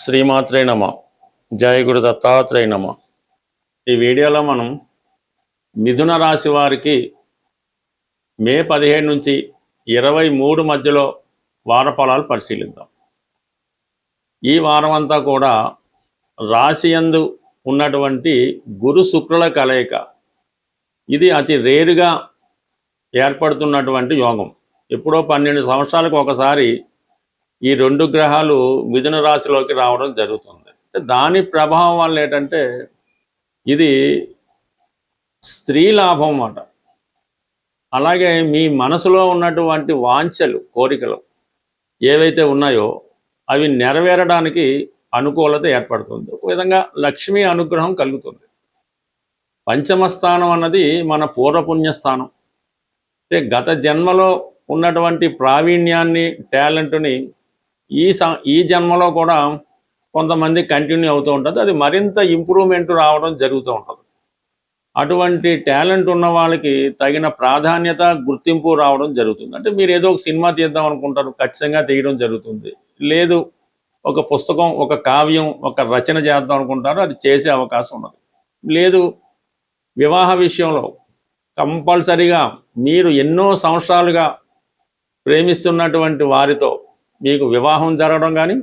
శ్రీమాత్రే నమ. జయ గురు దత్తాత్రేయ నమ. ఈ వీడియోలో మనం మిథున రాశి వారికి మే 17 నుంచి 23 మధ్యలో వార ఫలాలు పరిశీలిద్దాం. ఈ వారం అంతా కూడా రాశి యందు ఉన్నటువంటి గురు శుక్రుల కలయిక, ఇది అతి రేరుగా ఏర్పడుతున్నటువంటి యోగం. ఎప్పుడో 12 సంవత్సరాలకు ఒకసారి ఈ రెండు గ్రహాలు మిథున రాశిలోకి రావడం జరుగుతుంది. దాని ప్రభావం వల్ల ఏంటంటే ఇది స్త్రీ లాభం అన్నమాట. అలాగే మీ మనసులో ఉన్నటువంటి వాంఛలు, కోరికలు ఏవైతే ఉన్నాయో అవి నెరవేరడానికి అనుకూలత ఏర్పడుతుంది. ఒక విధంగా లక్ష్మీ అనుగ్రహం కలుగుతుంది. పంచమ స్థానం అన్నది మన పూర్వపుణ్యస్థానం. అంటే గత జన్మలో ఉన్నటువంటి ప్రావీణ్యాన్ని, టాలెంట్ని ఈ జన్మలో కూడా కొంతమంది కంటిన్యూ అవుతూ ఉంటుంది. అది మరింత ఇంప్రూవ్మెంట్ రావడం జరుగుతూ ఉంటుంది. అటువంటి టాలెంట్ ఉన్న వాళ్ళకి తగిన ప్రాధాన్యత, గుర్తింపు రావడం జరుగుతుంది. అంటే మీరు ఏదో ఒక సినిమా తీద్దాం అనుకుంటారు, ఖచ్చితంగా తీయడం జరుగుతుంది. లేదు ఒక పుస్తకం, ఒక కావ్యం, ఒక రచన చేద్దాం అనుకుంటారు, అది చేసే అవకాశం ఉన్నది. లేదు వివాహ విషయంలో కంపల్సరిగా మీరు ఎన్నో సంవత్సరాలుగా ప్రేమిస్తున్నటువంటి వారితో మీకు వివాహం జరగడం కానీ,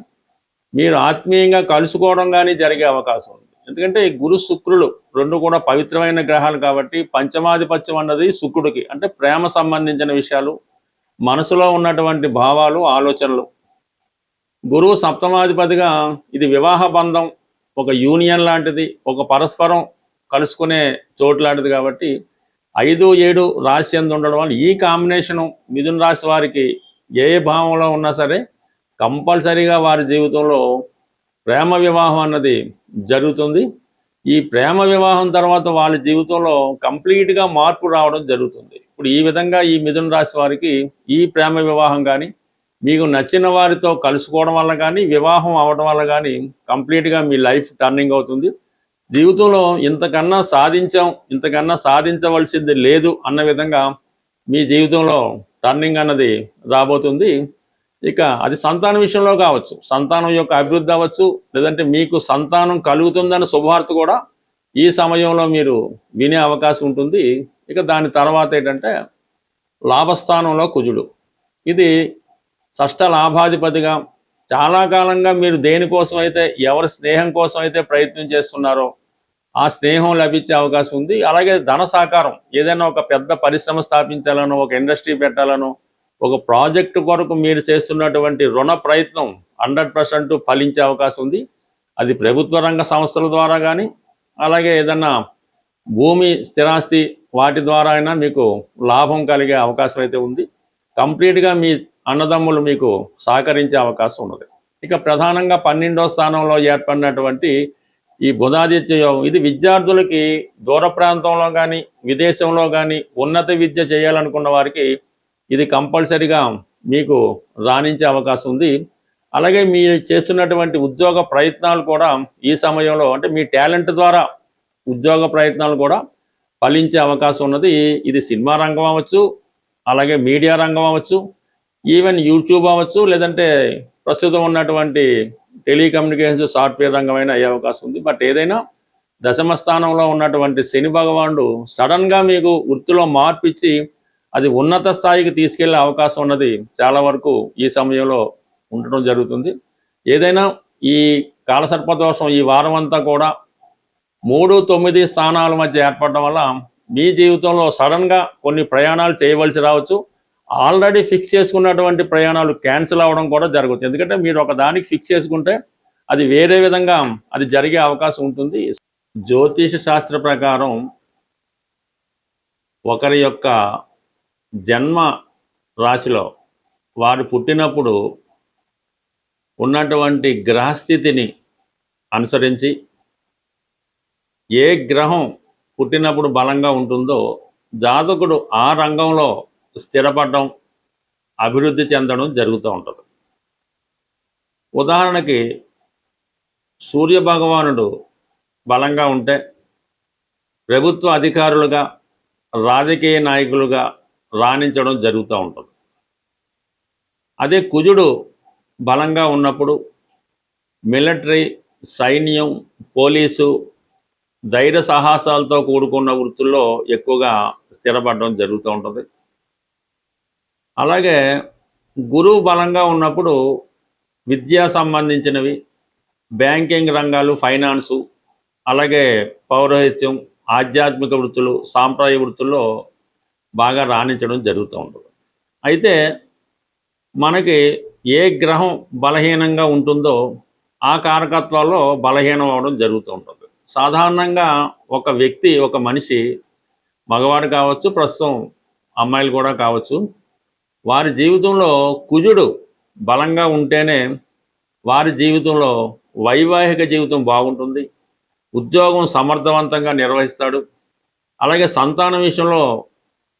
మీరు ఆత్మీయంగా కలుసుకోవడం కానీ జరిగే అవకాశం ఉంది. ఎందుకంటే ఈ గురు శుక్రులు రెండు కూడా పవిత్రమైన గ్రహాలు కాబట్టి పంచమాధిపత్యం అన్నది శుక్రుడికి. అంటే ప్రేమ సంబంధించిన విషయాలు, మనసులో ఉన్నటువంటి భావాలు, ఆలోచనలు. గురువు సప్తమాధిపతిగా ఇది వివాహ బంధం, ఒక యూనియన్ లాంటిది, ఒక పరస్పరం కలుసుకునే చోటు లాంటిది. కాబట్టి 5, 7 రాశి యందు ఉండడం వల్ల ఈ కాంబినేషను మిథున రాశి వారికి ఏ భావంలో ఉన్నా సరే కంపల్సరీగా వారి జీవితంలో ప్రేమ వివాహం అన్నది జరుగుతుంది. ఈ ప్రేమ వివాహం తర్వాత వాళ్ళ జీవితంలో కంప్లీట్గా మార్పు రావడం జరుగుతుంది. ఇప్పుడు ఈ విధంగా ఈ మిథున రాశి వారికి ఈ ప్రేమ వివాహం కానీ, మీకు నచ్చిన వారితో కలుసుకోవడం వల్ల కానీ, వివాహం అవ్వడం వల్ల కానీ కంప్లీట్గా మీ లైఫ్ టర్నింగ్ అవుతుంది. జీవితంలో ఇంతకన్నా సాధించవలసింది లేదు అన్న విధంగా మీ జీవితంలో టర్నింగ్ అన్నది రాబోతుంది. ఇక అది సంతానం విషయంలో కావచ్చు, సంతానం యొక్క అభివృద్ధి అవ్వచ్చు, లేదంటే మీకు సంతానం కలుగుతుందన్న శుభవార్త కూడా ఈ సమయంలో మీరు వినే అవకాశం ఉంటుంది. ఇక దాని తర్వాత ఏంటంటే లాభస్థానంలో కుజుడు. ఇది షష్ఠ లాభాధిపతిగా చాలా కాలంగా మీరు దేనికోసం అయితే, ఎవరి స్నేహం కోసం అయితే ప్రయత్నం చేస్తున్నారో ఆ స్నేహం లభించే అవకాశం ఉంది. అలాగే ధన సహకారం, ఏదైనా ఒక పెద్ద పరిశ్రమ స్థాపించాలనో, ఒక ఇండస్ట్రీ పెట్టాలనో, ఒక ప్రాజెక్టు కొరకు మీరు చేస్తున్నటువంటి రుణ ప్రయత్నం 100% ఫలించే అవకాశం ఉంది. అది ప్రభుత్వ రంగ సంస్థల ద్వారా కానీ, అలాగే ఏదన్నా భూమి, స్థిరాస్తి వాటి ద్వారా అయినా మీకు లాభం కలిగే అవకాశం అయితే ఉంది. కంప్లీట్గా మీ అన్నదమ్ములు మీకు సహకరించే అవకాశం ఉన్నది. ఇక ప్రధానంగా 12వ స్థానంలో ఏర్పడినటువంటి ఈ బుధాదిత్య యోగం, ఇది విద్యార్థులకి దూర ప్రాంతంలో కానీ, విదేశంలో కానీ ఉన్నత విద్య చేయాలనుకున్న వారికి ఇది కంపల్సరిగా మీకు రాణించే అవకాశం ఉంది. అలాగే మీరు చేస్తున్నటువంటి ఉద్యోగ ప్రయత్నాలు కూడా ఈ సమయంలో, అంటే మీ టాలెంట్ ద్వారా ఉద్యోగ ప్రయత్నాలు కూడా ఫలించే అవకాశం ఉన్నది. ఇది సినిమా రంగం అవ్వచ్చు, అలాగే మీడియా రంగం అవ్వచ్చు, ఈవెన్ యూట్యూబ్ అవ్వచ్చు, లేదంటే ప్రస్తుతం ఉన్నటువంటి టెలికమ్యూనికేషన్స్ సాఫ్ట్వేర్ రంగమైన అయ్యే అవకాశం ఉంది. బట్ ఏదైనా దశమ స్థానంలో ఉన్నటువంటి శని భగవానుడు సడన్గా మీకు వృత్తిలో మార్పిచ్చి అది ఉన్నత స్థాయికి తీసుకెళ్లే అవకాశం ఉన్నది చాలా వరకు ఈ సమయంలో ఉండటం జరుగుతుంది. ఏదైనా ఈ కాలసర్పదోషం ఈ వారం అంతా కూడా 3, 9 స్థానాల మధ్య ఏర్పడడం వల్ల మీ జీవితంలో సడన్గా కొన్ని ప్రయాణాలు చేయవలసి రావచ్చు. ఆల్రెడీ ఫిక్స్ చేసుకున్నటువంటి ప్రయాణాలు క్యాన్సిల్ అవ్వడం కూడా జరుగుతుంది. ఎందుకంటే మీరు ఒక దానికి ఫిక్స్ చేసుకుంటే అది వేరే విధంగా అది జరిగే అవకాశం ఉంటుంది. జ్యోతిష శాస్త్ర ప్రకారం ఒకరి యొక్క జన్మ రాశిలో వారు పుట్టినప్పుడు ఉన్నటువంటి గ్రహస్థితిని అనుసరించి ఏ గ్రహం పుట్టినప్పుడు బలంగా ఉంటుందో జాతకుడు ఆ రంగంలో స్థిరపడడం, అభివృద్ధి చెందడం జరుగుతూ ఉంటుంది. ఉదాహరణకి సూర్యభగవానుడు బలంగా ఉంటే ప్రభుత్వ అధికారులుగా, రాజకీయ నాయకులుగా రాణించడం జరుగుతూ ఉంటుంది. అదే కుజుడు బలంగా ఉన్నప్పుడు మిలిటరీ, సైన్యం, పోలీసు, ధైర్య సాహసాలతో కూడుకున్న వృత్తుల్లో ఎక్కువగా స్థిరపడడం జరుగుతూ ఉంటుంది. అలాగే గురువు బలంగా ఉన్నప్పుడు విద్యా సంబంధించినవి, బ్యాంకింగ్ రంగాలు, ఫైనాన్సు, అలాగే పౌరోహిత్యం, ఆధ్యాత్మిక వృత్తులు, సాంప్రదాయ వృత్తుల్లో బాగా రాణించడం జరుగుతూ ఉంటుంది. అయితే మనకి ఏ గ్రహం బలహీనంగా ఉంటుందో ఆ కారకత్వాల్లో బలహీనం అవడం జరుగుతూ ఉంటుంది. సాధారణంగా ఒక వ్యక్తి, ఒక మనిషి, మగవాడు కావచ్చు, ప్రస్తుతం అమ్మాయిలు కూడా కావచ్చు, వారి జీవితంలో కుజుడు బలంగా ఉంటేనే వారి జీవితంలో వైవాహిక జీవితం బాగుంటుంది, ఉద్యోగం సమర్థవంతంగా నిర్వహిస్తాడు, అలాగే సంతానం విషయంలో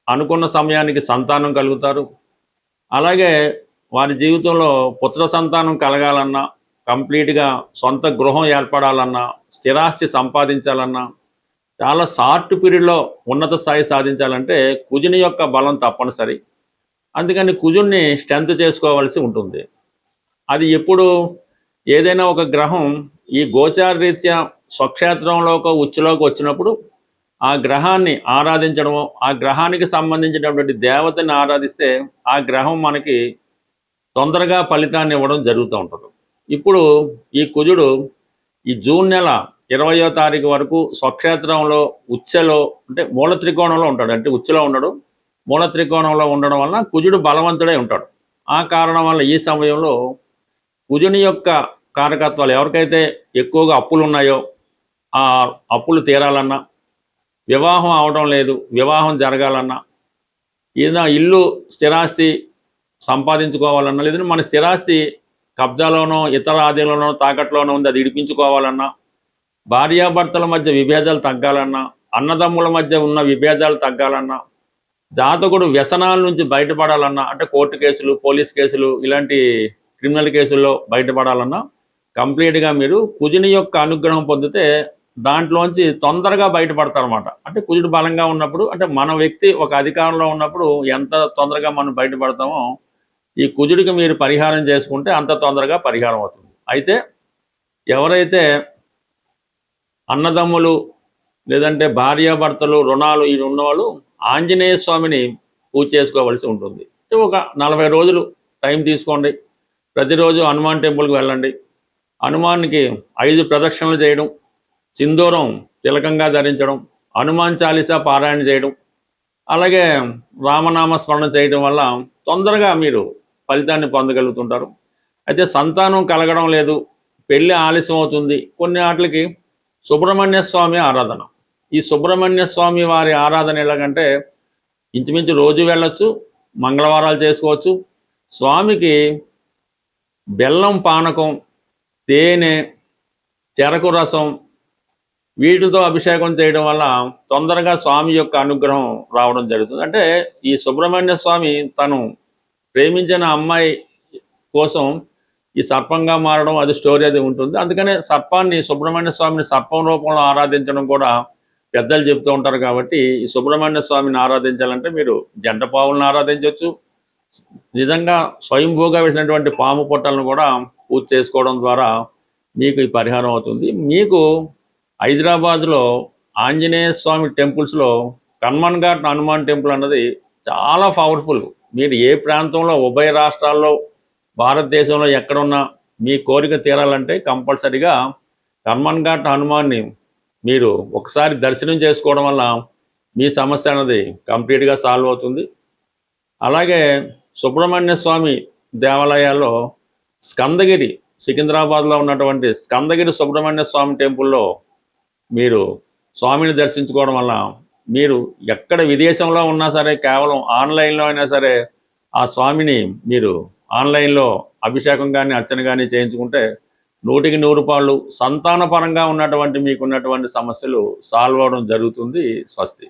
అనుకున్న సమయానికి సంతానం కలుగుతారు. అలాగే వారి జీవితంలో పుత్ర సంతానం కలగాలన్నా, కంప్లీట్గా సొంత గృహం ఏర్పడాలన్నా, స్థిరాస్తి సంపాదించాలన్నా, చాలా షార్ట్ పీరియడ్లో ఉన్నత స్థాయి సాధించాలంటే కుజుని యొక్క బలం తప్పనిసరి. అందుకని కుజుడిని స్ట్రెంత్ చేసుకోవాల్సి ఉంటుంది. అది ఎప్పుడు ఏదైనా ఒక గ్రహం ఈ గోచార రీత్యా స్వక్షేత్రంలోకి ఉచ్చులోకి వచ్చినప్పుడు ఆ గ్రహాన్ని ఆరాధించడము, ఆ గ్రహానికి సంబంధించినటువంటి దేవతని ఆరాధిస్తే ఆ గ్రహం మనకి తొందరగా ఫలితాన్ని ఇవ్వడం జరుగుతూ ఉంటుంది. ఇప్పుడు ఈ కుజుడు ఈ జూన్ నెల 20వ తారీఖు వరకు స్వక్షేత్రంలో ఉచ్చలో, అంటే మూల త్రికోణంలో ఉంటాడు. అంటే ఉచ్చలో ఉండడు, మూల త్రికోణంలో ఉండడం వలన కుజుడు బలవంతుడై ఉంటాడు. ఆ కారణం వల్ల ఈ సమయంలో కుజుని యొక్క కారకత్వాలు, ఎవరికైతే ఎక్కువగా అప్పులు ఉన్నాయో ఆ అప్పులు తీరాలన్నా, వివాహం అవడం లేదు, వివాహం జరగాలన్నా, ఏదైనా ఇల్లు స్థిరాస్తి సంపాదించుకోవాలన్నా, లేదంటే మన స్థిరాస్తి కబ్జాలోనో ఇతర ఆధీనంలోనో తాకట్లోనో ఉంది, అది ఇడిపించుకోవాలన్నా, భార్యాభర్తల మధ్య విభేదాలు తగ్గాలన్నా, అన్నదమ్ముల మధ్య ఉన్న విభేదాలు తగ్గాలన్నా, జాతకుడు వ్యసనాల నుంచి బయటపడాలన్నా, అంటే కోర్టు కేసులు, పోలీస్ కేసులు, ఇలాంటి క్రిమినల్ కేసుల్లో బయటపడాలన్నా కంప్లీట్గా మీరు కుజుని యొక్క అనుగ్రహం పొందితే దాంట్లోంచి తొందరగా బయటపడతారన్నమాట. అంటే కుజుడు బలంగా ఉన్నప్పుడు, అంటే మన వ్యక్తి ఒక అధికారంలో ఉన్నప్పుడు ఎంత తొందరగా మనం బయటపడతామో ఈ కుజుడికి మీరు పరిహారం చేసుకుంటే అంత తొందరగా పరిహారం అవుతుంది. అయితే ఎవరైతే అన్నదమ్ములు లేదంటే భార్యాభర్తలు, రుణాలు ఇవి ఉన్నవాళ్ళు ఆంజనేయ స్వామిని పూజ చేసుకోవలసి ఉంటుంది. ఒక 40 రోజులు టైం తీసుకోండి. ప్రతిరోజు హనుమాన్ టెంపుల్కి వెళ్ళండి. హనుమాన్కి 5 ప్రదక్షిణలు చేయడం, సింధూరం తిలకంగా ధరించడం, హనుమాన్ చాలీసా పారాయణ చేయడం, అలాగే రామనామ స్మరణ చేయడం వల్ల తొందరగా మీరు ఫలితాన్ని పొందగలుగుతుంటారు. అయితే సంతానం కలగడం లేదు, పెళ్ళి ఆలస్యం అవుతుంది, కొన్ని వాటికి సుబ్రహ్మణ్య స్వామి ఆరాధన. ఈ సుబ్రహ్మణ్య స్వామి వారి ఆరాధన ఎలాగంటే ఇంచుమించు రోజు వెళ్ళొచ్చు, మంగళవారాలు చేసుకోవచ్చు. స్వామికి బెల్లం పానకం, తేనె, చెరకు రసం వీటితో అభిషేకం చేయడం వల్ల తొందరగా స్వామి యొక్క అనుగ్రహం రావడం జరుగుతుంది. అంటే ఈ సుబ్రహ్మణ్య స్వామి తను ప్రేమించిన అమ్మాయి కోసం ఈ సర్పంగా మారడం, అది స్టోరీ అది ఉంటుంది. అందుకనే సర్పాన్ని, సుబ్రహ్మణ్య స్వామిని సర్పం రూపంలో ఆరాధించడం కూడా పెద్దలు చెప్తూ ఉంటారు. కాబట్టి ఈ సుబ్రహ్మణ్య స్వామిని ఆరాధించాలంటే మీరు జంట పావులను ఆరాధించవచ్చు, నిజంగా స్వయంభూగా వేసినటువంటి పాము పొట్టలను కూడా పూజ చేసుకోవడం ద్వారా మీకు ఈ పరిహారం అవుతుంది. మీకు హైదరాబాద్లో ఆంజనేయ స్వామి టెంపుల్స్లో కన్మన్ ఘాట్ హనుమాన్ టెంపుల్ అన్నది చాలా పవర్ఫుల్. మీరు ఏ ప్రాంతంలో, ఉభయ రాష్ట్రాల్లో, భారతదేశంలో ఎక్కడున్నా మీ కోరిక తీరాలంటే కంపల్సరిగా కన్మన్ ఘాట్ హనుమాన్ని మీరు ఒకసారి దర్శనం చేసుకోవడం వల్ల మీ సమస్య అనేది కంప్లీట్గా సాల్వ్ అవుతుంది. అలాగే సుబ్రహ్మణ్య స్వామి దేవాలయాల్లో స్కందగిరి, సికింద్రాబాద్లో ఉన్నటువంటి స్కందగిరి సుబ్రహ్మణ్య స్వామి టెంపుల్లో మీరు స్వామిని దర్శించుకోవడం వల్ల మీరు ఎక్కడ విదేశంలో ఉన్నా సరే, కేవలం ఆన్లైన్లో అయినా సరే ఆ స్వామిని మీరు ఆన్లైన్లో అభిషేకం కానీ అర్చన కానీ చేయించుకుంటే 100కి 100 పాళ్ళు సంతానపరంగా ఉన్నటువంటి మీకున్నటువంటి సమస్యలు సాల్వ్ అవడం జరుగుతుంది. స్వస్తి.